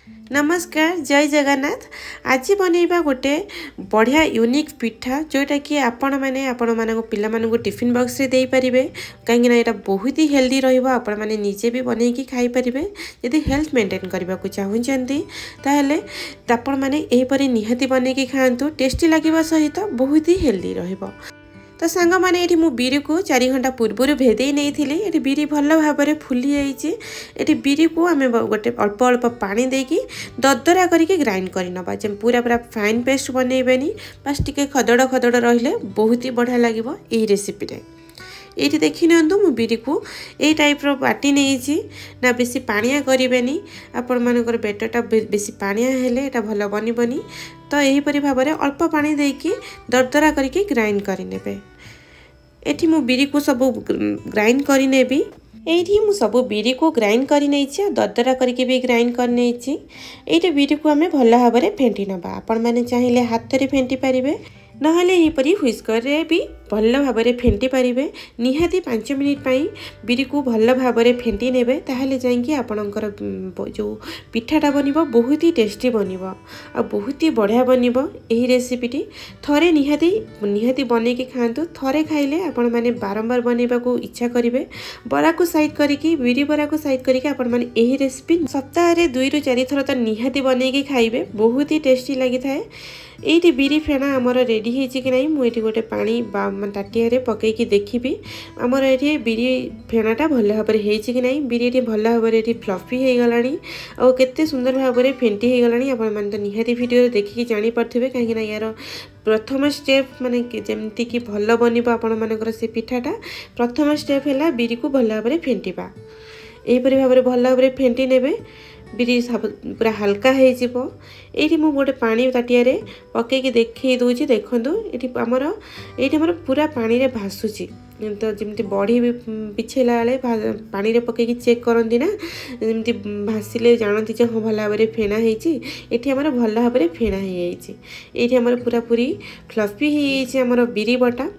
नमस्कार जय जगन्नाथ। आज बनैबा गोटे बढ़िया यूनिक पिठा जोटा कि आपण माने पिला टिफिन बॉक्स रे दे पारिबे कहीं ना यहाँ बहुत ही हेल्दी रहिबो। आपण माने निजे भी बनैकी खाई पारिबे। यदि हेल्थ मेंटेन करबा को चाहुचंती ताहेले आपण माने एही परि निहाती बनैकी खांतु। टेस्टी लागिबा सहित बहुत ही हेल्दी रहिबो। तो सांग मैंने ये मु बिरी को 4 घंटा पूर्व भेदे नहीं थी। ये बिरी भल भाव में फुली जाइए। बिरी को आम गोटे अल्प अल्प पानी देकी दरदरा करके ग्राइंड करनबा। जब पूरा पूरा फाइन पेस्ट बनैबेनी, बस टिके खदड़ खदड़ रहिले बहुत ही बढ़िया लगे यही रेसिपी रे। ये देखी नियंतु मु बिरी को यही टाइप रो बाटी नहीं ना बेसी पानिया करें। आपण मानकर बेटरटा बेसी पानिया हेले एटा भल बनबनी। तो यहीपरि भाव में अल्प पानी देकी दरदरा करके ग्राइंड करने। एठी मु बिरी को सब ग्राइंड करनेबी। एठी मु सब बिरी को ग्राइंड कर नहीं दरदरा करके भी ग्राइंड कर नहीं। ये बिरी को आम भल भाव में फेंटी नबा। आपण मैंने चाहिए हाथ में फेंटी पारे नहले यहीपरि हुइस्कर रे भी भल भाव में फेंटी पारे। निहाती 5 मिनिट बिरी को भल भाव में फेंटी नेबे। ताहले जाइए आपणकर जो पिठाटा बनब बहुत ही टेस्टी बनब आ बहुत ही बढ़िया बनब। यही रेसिपीटी थरे निहाती बनैकी खातु। थरे खाइले आपण माने बारंबार बनैबा को इच्छा करेंगे। बरा को साइड करके बिरी बरा को साइड करके आपण माने यही रेसिपी सप्ताह 2 ରୁ 4 थर तो निहाती बनैकी खाइबे। बहुत ही टेस्टी लगी थाए। ये बिरी फेणा आमर रेडी होती कि नहीं मुझे गोटे पानी ताटिया पकईकी देखी आमर ये बिरी फेणाटा भल भाव में कि नहीं। बिरी भल भाव में फ्लफी हो गलानी और केते सुंदर भाव में फेंटी हो गलानी। आपण माने तो निहाती वीडियो देखिकी जानी पारथिबे कहीं यार प्रथम स्टेप माने जमती कि भल बनब आपण मानकर से पिठाटा। प्रथम स्टेप है बिरी को भल भाव में फेंटिबा। एहीपरि भाव में भल भाव में फेंटी नेबे। बिरी पूरा हल्का हो ये मु गोटे पानी ताटिया पकईकी देखी दूची। देखूँ ये आमर पूरा पानी रे भासुची। तो जमी बड़ी पिछेला बेले पानी रे पकईकी चेक करती ना जमी भासिले जानती जे हाँ भल भाव में फेणा होती। आमर भल भाव में फेणा हो आमर पूरा पूरी फ्लफी होमर बिरी बटा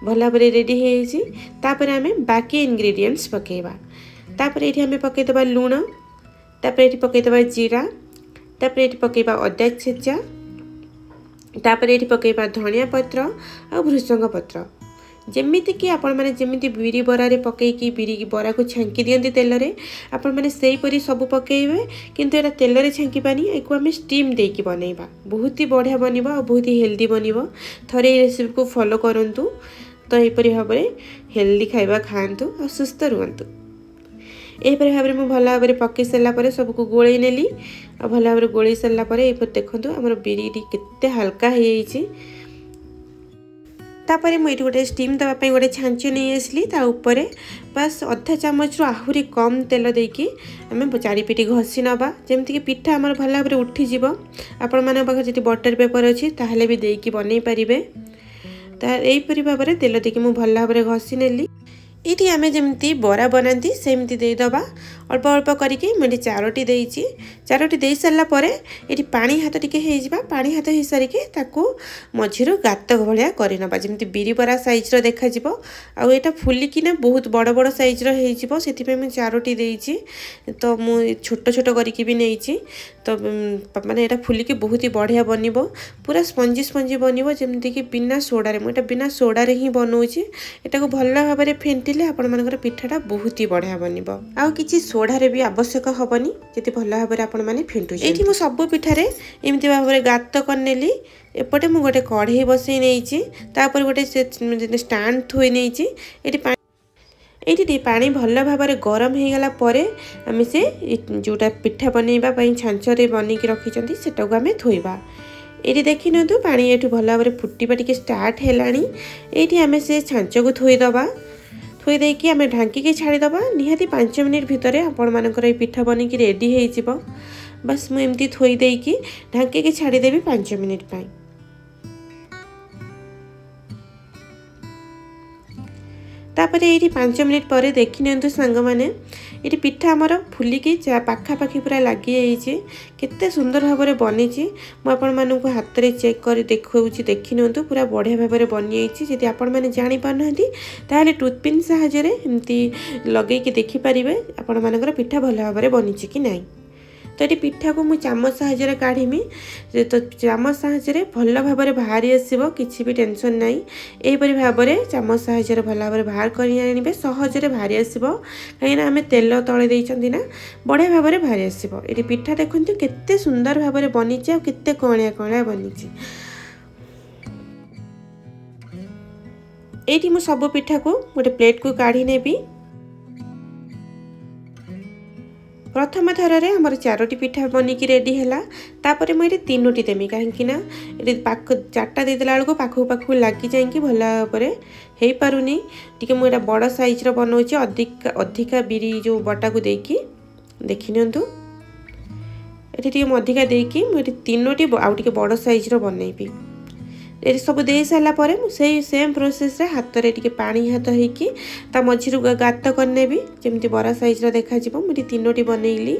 भल भाव में रेडी होपर आम बाकी इनग्रेडिएंट्स पकेबा। तापर ये आम पकईदबा लुण। तापर ये पकईदबा जीरा। तापर ये पकईबा अदा छेचा। तापर ये पकईबा धनिया पत्र और भृषंग पत्र। जमीती कि आपण माने जमीती बिरी बरा रे पकईकी बिरी बरा को छांकी दियंती तेल रे आपण माने सेही परी सब पकईबे। किंतु एटा तेल रे छांकीबानी एको आमे स्टीम देकी बनैबा। बहुत ही बढ़िया बनबा और बहुत ही हेल्दी बनबो। थरे ये रेसिपी को फॉलो करंतु। तो एपरी भाव में हेल्दी खाइबा खांतु और सुस्थ रुहंतु। यहीपरि भाव में भल भाव में पकई सारापर सबको गोलई नेली और भल भाव में गोलई सारापर देखूँ आमर बिरी केते हल्का हो। तापर मुझे गोटे स्टीम देवाई गोटे छांच नहीं आसली। ताऊपर बस अधा चामच आहरी कम तेल देकी आम चारिपिटी घसी नवा जमीक पिठा आमर भल भाव में उठीज। आपण मान पाखे जी बटर पेपर अच्छी ताहले भी देकी बनई पारे। यहीपरि भाव में तेल देकी मुझे भल भाव में घसी नेली। ये आम जमी बरा बनाती सेमती देदबा अल्प अल्प करके मुझे 4टी देती। 4टी दे सारापर ये पानी हाथ टिके हो पानी हाथ हो सारिके ताकू मझीर गात भाया करनबा जमी बिरी बरा साइज्र देखा आटा फुलिकिना बहुत बड़ बड़ साइज्र हो। से 4टी देती। तो मु छोट छोट करके भी नहीं। तो माने एटा फुलिकी बहुत ही बढ़िया बनब पूरा स्पंजी स्पंजी बनब जमीक कि बिना सोडारे मुझे बिना सोडारे ही बनाऊँगी। एटा को भल भाव में फेंटिले आपण मानकर पिठाटा बहुत ही बढ़िया बनब। आउ किछि सोडारे भी आवश्यक हेनी जति भल भाव में आपण माने फेंटुछ। एठी मु सब पिठारे एमती भाव में गात करनेली। एपटे मु गोटे कढ़ई बसई नहीं तापर गोटे स्टैंड थोई नहीं। ये पानी भल भाव में गरम हो गला परे आम से जोटा पिठा बनैबा छांचरे बनैकी रखी सेटा को आम थोइबा। ये देखी नु पानी ये भल भाव में फुटवा टी स्टार्ट है। ये आम से छांच को थोईदबा। थोई देकी आम ढांकी छाड़ीदबा। निहाती 5 मिनिट भितर आपण मानकर ये पिठा बनैकी रेडी हो। बस मुझे एमती थोई देकी ढांकी छाड़ीदेवी 5 मिनिट पाई। तापर ये 5 मिनिट पर देखी नियंतु सांग माने ये पिठा आमर फुलिकी पाखापाखी पूरा लगी केते सुंदर भाव में बनी। मुझे हाथ में चेक कर देखी देखी नियंतु पूरा बढ़िया भाव में बनी जाइए। जदि आपण मैंने जानी पारना ताहले टूथपिन साहाय्य एमती लगेकी देखिपारे आपण मानकर पिठा भल भाव में बनी कि नहीं। तो ये पिठा को मुझे चामच साहाय्य काढ़ीमी तो चामच साहाय्य भल भाव में बाहरी आसो किसी भी टेंशन ना यहीपरि भाव में चामच साहाय्य भल भाव में बाहर कर सहजरे बाहरी आसो कहीं आम तेल तले देइछंती ना बढ़िया भाव में बाहरी आसो। ये पिठा देखु केते सुंदर भाव में बनी केते कणिया कणिया बनी। ये मु सब पिठा को गोटे प्लेट को काढ़ी नेबी। प्रथम थर रे हमर 4टी पिठा बनिकी रेडी हैला। तापर मुझे 3टी देमी कहीं पाक 4टा देदेला बेलू पाखु पाखु लगी जाइए भल भाव हो पारुनी टी मुझे बड़ साइज्र बनाऊँ अधिका बिरी जो बटा को देकी देखी नियंतु ये अधिका देकी मुझे 3टी आउ टे बड़ साइज्र बनइबी। ये सब दे सारा पर से सेम प्रोसेस रे हाथ रे टिके पानी हाथ होइकी ता मझिरु गात करनेबी जेमती बड़ा साइज्र देखा जिवो। मुझे 3टी बनइली।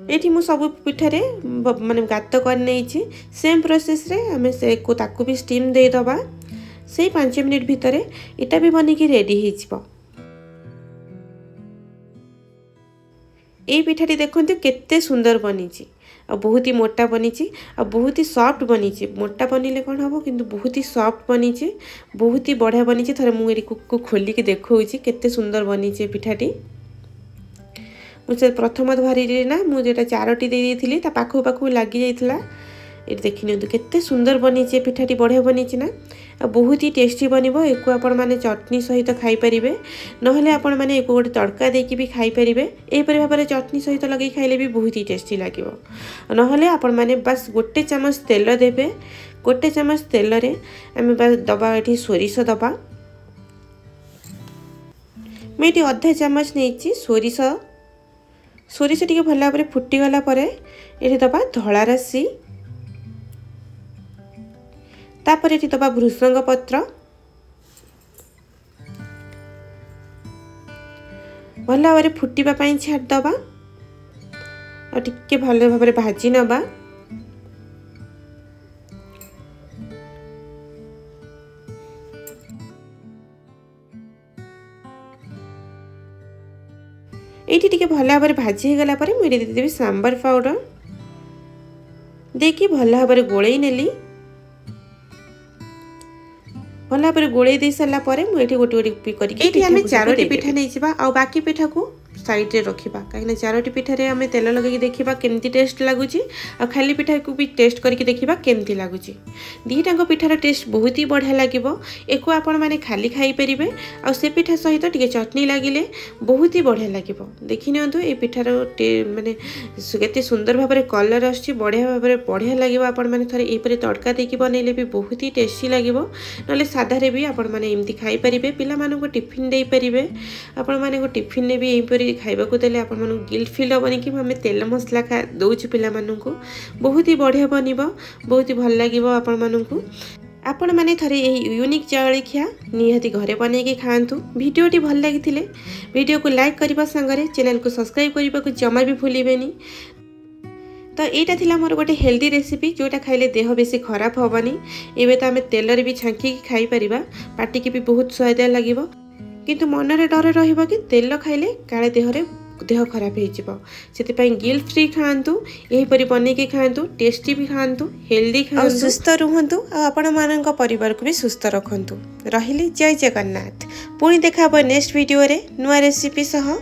ये मु सब पिठारे माने गात कर नहीं सेम प्रोसेस रे हमें से को ताकू भी स्टीम दे दबा से 5 मिनिट भितर इटा भी बनिकी रेडी हो जिवो। ये पिठाटी देखते केते सुंदर बनी आ बहुत ही मोटा बनी आ बहुत ही सॉफ्ट बनी। मोटा बनइले कौन हम किंतु बहुत ही सॉफ्ट बनी बहुत ही बढ़िया बनी। थरे मुझे को खोलिकी देखौछि केते सुंदर बनी पिठाटी। मुझे प्रथम धरी ना मुझे 4टी दे दी पाखु पाखु लगी जाइला। ये देखी नियंतु केते सुंदर बनी पिठाटी बढ़िया बनी ना आ बहुत ही टेस्टी बनइबो। एको आपण माने चटनी सहित खाई परिबे नहले आपण माने एको गोटे तड़का देकी भी खाई परिबे। एपरि भाव में चटनी सहित लगे खाइले भी बहुत ही टेस्टी लागिबो। नहले आपण माने बस गोटे चामच तेल देबे। गोटे चामच तेल रे आमे बस दबा एठी सोरिष दबा। मैं एठी आधा चामच नेछि सोरिष। सोरिष टिके भल भाव में फुटीगला ये दबा धला राशि तापर ये दबा भृषंग पत्र भल भाव में फुटीबा पई छाड़ दबा और टिके भल भाव में भाजी नबा। ये टिके भल भाव में भाजी होगला मुझे देदेवी सांबर पाउडर देकी भल भाव में गोलई नेली। भल भाव में गोलई दे सारा मुझे गोटे गोटे करके आम 4टी पिठा नहीं जावा आ बाकी पिठा को साइड रे रखिबा कहीं 4टी पिठारे आम तेल लगे देखा केमती टेस्ट लगुच आ खाली पिठा को भी टेस्ट करके देखा केमती लगुच। दीटाक पिठार टेस्ट बहुत ही बढ़िया लगे। एको आपण माने खाली खाई परिबे आ से पिठा सहित टिके चटनी लागिले बहुत ही बढ़िया लगे। देखि नियंतु ए पिठार माने केते सुंदर भाव में कलर आछि बढ़िया भाव में बढ़िया लगे। आपण माने थरे एपरे तड़का देकी बनइले भी बहुत ही टेस्टी लगे। नले साधारे भी आपण माने एमती खाई परिबे। पिला मानको को टिफिन दे परिबे। आपण माने को टिफिन ने भी एपरी खाइबा को देले आपण मानको गिल्ट फील होबनी कि हमें तेल मसला खा दउछु पिला मानको बहुत ही बढ़िया बनिबो बहुत ही भल लागिबो। आपण मानको आपण माने थरे एही यूनिक जळखिया निहाती घरे बनै के खांतु। वीडियोटी भल लागिथिले वीडियो को लाइक करबा संगरे चैनल को सब्सक्राइब करबा को जमा भी भूलिबेनी। तो यहाँ थिला मोर गोटे हेल्दी रेसिपी जोटा खाइले देह बेसी खराब होबनी। एबे तो आम तेल रे भी छांकी खाई परिबा पार्टी की भी बहुत स्वादिया लागिबो किंतु मनरे डर रहिबो कि तेल खाइले काले देह खराब हो से गिल्ट फ्री खातु यही परि बनै के खातु टेस्टी भी खातु हेल्दी खातु सुस्थ रुहतु आपण मानक परिवार को भी सुस्थ रखतु। रहिली जय जगन्नाथ। पुणी देखा नेक्स्ट वीडियो रे नुआ रेसिपी सह।